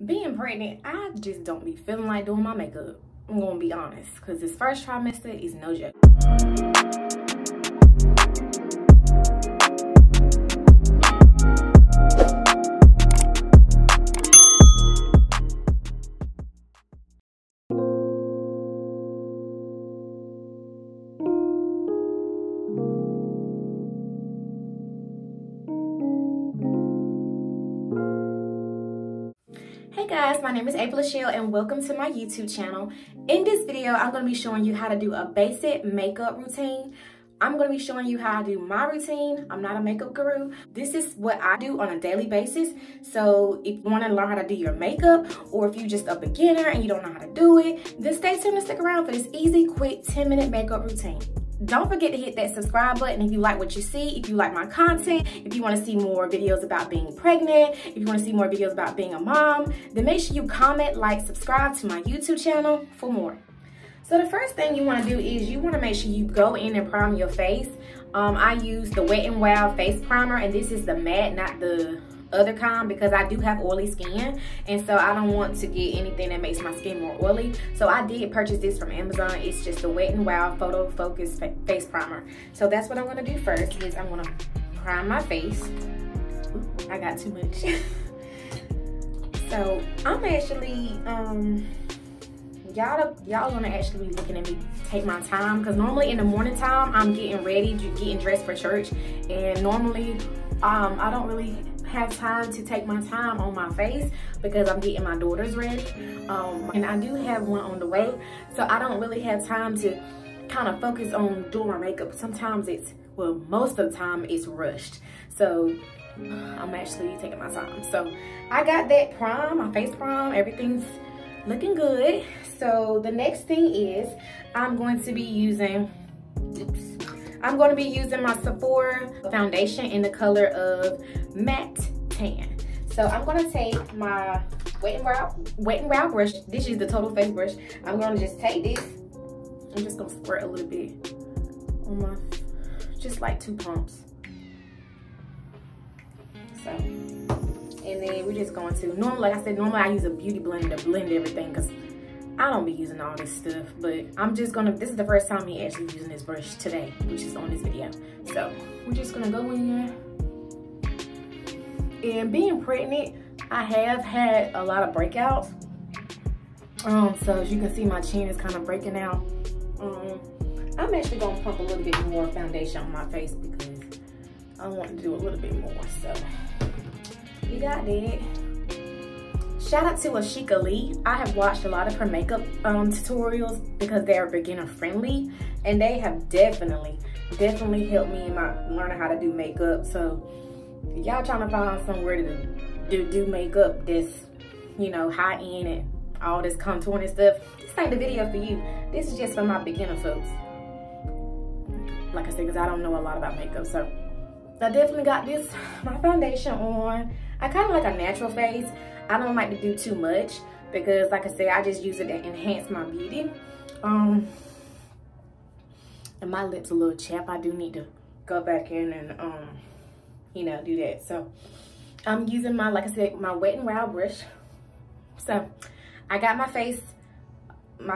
Being pregnant, I just don't be feeling like doing my makeup. I'm gonna be honest, because this first trimester is no joke. Hey guys, my name is April Lachelle and welcome to my YouTube channel. In this video, I'm going to be showing you how to do a basic makeup routine. I'm going to be showing you how I do my routine. I'm not a makeup guru. This is what I do on a daily basis. So if you want to learn how to do your makeup, or if you're just a beginner and you don't know how to do it, then stay tuned and stick around for this easy, quick 10-minute makeup routine. Don't forget to hit that subscribe button if you like what you see, if you like my content, if you want to see more videos about being pregnant, if you want to see more videos about being a mom, then make sure you comment, like, subscribe to my YouTube channel for more. So the first thing you want to do is you want to make sure you go in and prime your face. I use the Wet n Wild face primer, and this is the matte, not the other kind, because I do have oily skin, and so I don't want to get anything that makes my skin more oily. So I did purchase this from Amazon. It's just the Wet n Wild Photo Focus face primer. So that's what I'm going to do first, is I'm going to prime my face. Ooh, I got too much. So I'm actually y'all gonna actually be looking at me take my time, because normally in the morning time I'm getting ready, getting dressed for church, and normally I don't really have time to take my time on my face because I'm getting my daughters ready, and I do have one on the way, so I don't really have time to kind of focus on doing my makeup. Sometimes it's, well, most of the time it's rushed, so I'm actually taking my time. So I got that prime, my face prime, everything's looking good. So the next thing is I'm going to be using my Sephora foundation in the color of Matte Tan. So I'm going to take my Wet n Wild brush. This is the Total Face brush. I'm going to just take this. I'm just going to squirt a little bit on my, just like 2 pumps. So, and then we're just going to, normally, like I said, normally I use a beauty blender to blend everything because I don't be using all this stuff, but I'm just gonna, this is the first time me actually using this brush today, which is on this video. So we're just gonna go in here. And being pregnant, I have had a lot of breakouts. So as you can see, my chin is kind of breaking out. I'm actually gonna pump a little bit more foundation on my face because I want to do a little bit more. So you got that. Shout out to Ashika Lee. I have watched a lot of her makeup tutorials because they are beginner friendly, and they have definitely helped me in my learning how to do makeup. So if y'all trying to find somewhere to do makeup that's, you know, high end and all this contouring and stuff, this ain't the video for you. This is just for my beginner folks. Like I said, because I don't know a lot about makeup. So I definitely got my foundation on. I kind of like a natural face. I don't like to do too much because, like I said, I just use it to enhance my beauty. And my lips a little chapped. I do need to go back in and, you know, do that. So I'm using my, like I said, my Wet n Wild brush. So I got my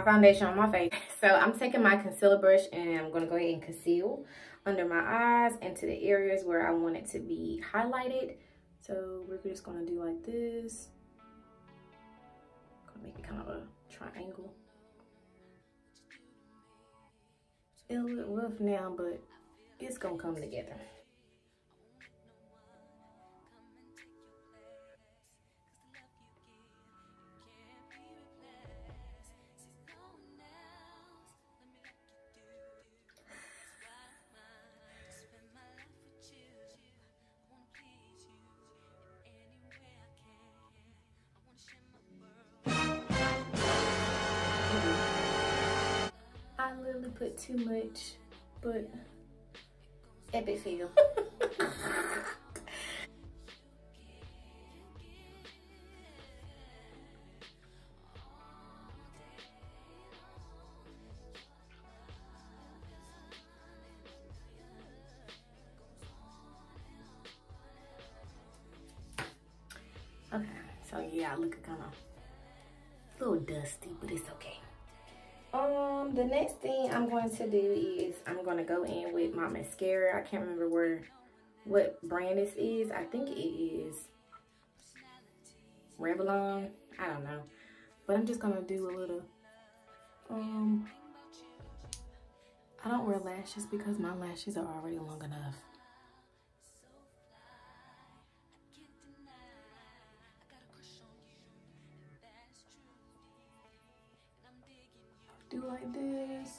foundation on my face. So I'm taking my concealer brush and I'm gonna go ahead and conceal under my eyes and to the areas where I want it to be highlighted. So we're just gonna do like this. Gonna make it kind of a triangle. It's a little rough now, but it's gonna come together. I literally put too much, but epic feel. Okay, so yeah, I look kind of a little dusty, but it's okay. The next thing I'm going to do is I'm going to go in with my mascara. I can't remember what brand this is. I think it is Revlon. I don't know. But I'm just going to do a little, I don't wear lashes because my lashes are already long enough. Do like this.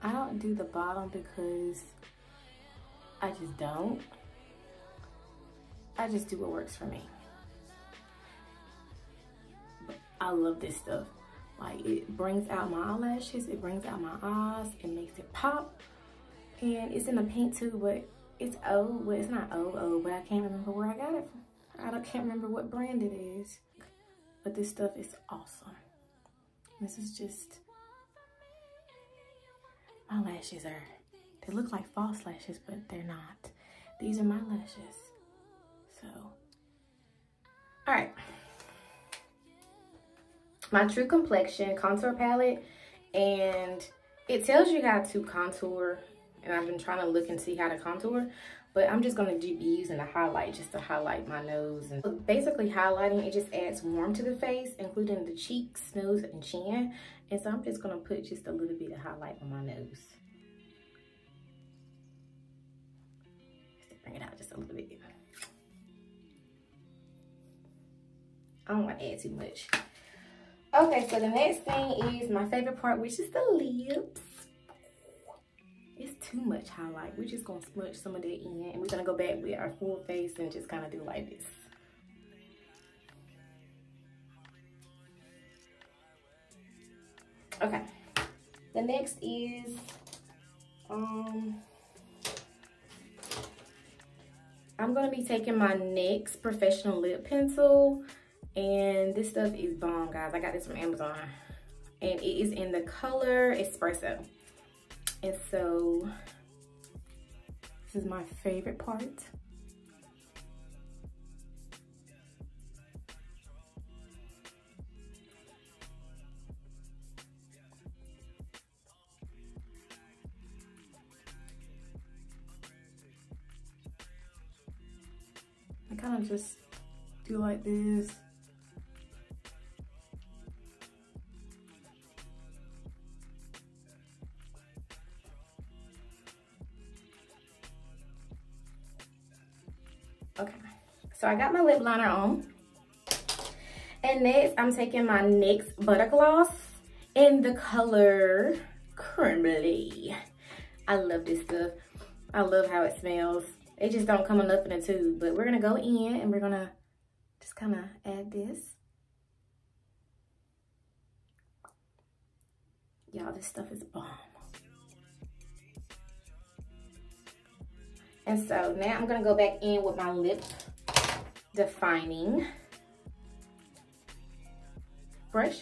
I don't do the bottom because I just don't. I just do what works for me. But I love this stuff. Like, it brings out my eyelashes, it brings out my eyes, it makes it pop. And it's in a pink too, but it's old. Well, it's not old, but I can't remember where I got it from. I can't remember what brand it is. But this stuff is awesome. This is just, my lashes are, they look like false lashes, but they're not. These are my lashes. So, all right. My True Complexion contour palette, and it tells you how to contour. And I've been trying to look and see how to contour, but I'm just going to be using a highlight just to highlight my nose. And basically highlighting, it just adds warmth to the face, including the cheeks, nose, and chin. And so I'm just going to put just a little bit of highlight on my nose. Just to bring it out just a little bit. I don't want to add too much. Okay, so the next thing is my favorite part, which is the lips. It's too much highlight. We're just gonna smudge some of that in, and we're gonna go back with our full face and just kind of do like this. Okay. The next is I'm gonna be taking my NYX Professional Lip Pencil, and this stuff is bomb, guys. I got this from Amazon, and it is in the color Espresso. And so, this is my favorite part. I kind of just do like this. Okay, so I got my lip liner on. And next, I'm taking my NYX Butter Gloss in the color Crumbly. I love this stuff. I love how it smells. It just don't come enough in a tube, but we're gonna go in and we're gonna just kind of add this. Y'all, this stuff is bomb. And so now I'm gonna go back in with my lip defining brush.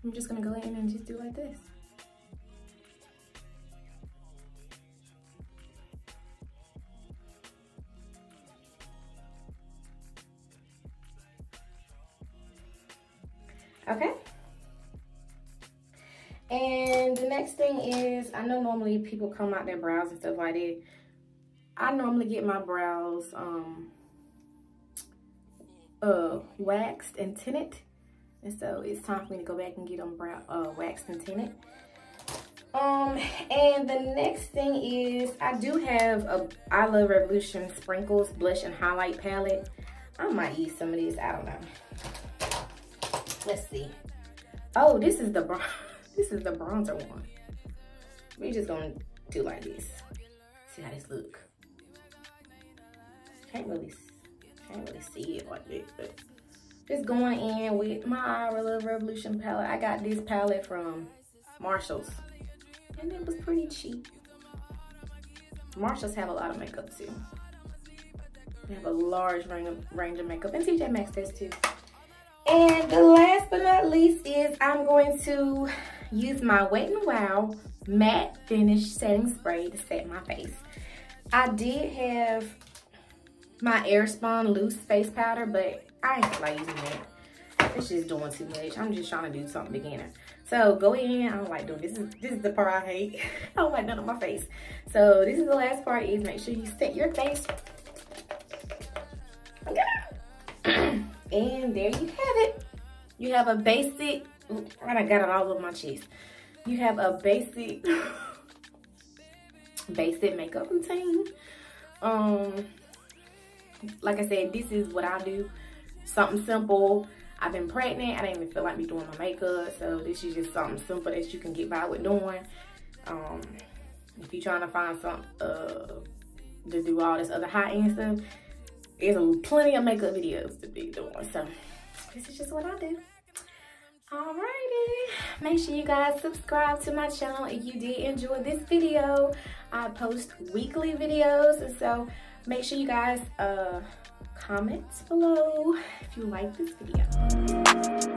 I'm just gonna go in and just do like this. Okay. And the next thing is, I know normally people comb out their brows and stuff like that. I normally get my brows waxed and tinted, and so it's time for me to go back and get them waxed and tinted. And the next thing is, I do have a I Love Revolution Sprinkles Blush and Highlight Palette. I might use some of this, I don't know. Let's see. Oh, this is the bronzer one. We're just gonna do like this. See how this look. Can't really see it like this, but just going in with my I Love Revolution palette. I got this palette from Marshall's, and it was pretty cheap. Marshall's have a lot of makeup too. They have a large range of makeup, and TJ Maxx does too. And the last but not least is I'm going to use my Wet n Wild matte finish setting spray to set my face. I did have my Airspun loose face powder, but I ain't like using that. It's just doing too much. I'm just trying to do something beginner. So go in. I don't like doing this. This is the part I hate. I don't like none on my face. So this is the last part, is make sure you set your face. And there you have it. You have a basic, I got it all over my chest. You have a basic makeup routine. Like I said, this is what I do. Something simple. I've been pregnant. I didn't even feel like me doing my makeup, so this is just something simple that you can get by with doing. If you're trying to find something to do all this other high-end stuff, there's plenty of makeup videos to be doing. So this is just what I do. Alrighty, make sure you guys subscribe to my channel if you did enjoy this video. I post weekly videos, and so make sure you guys comment below if you like this video.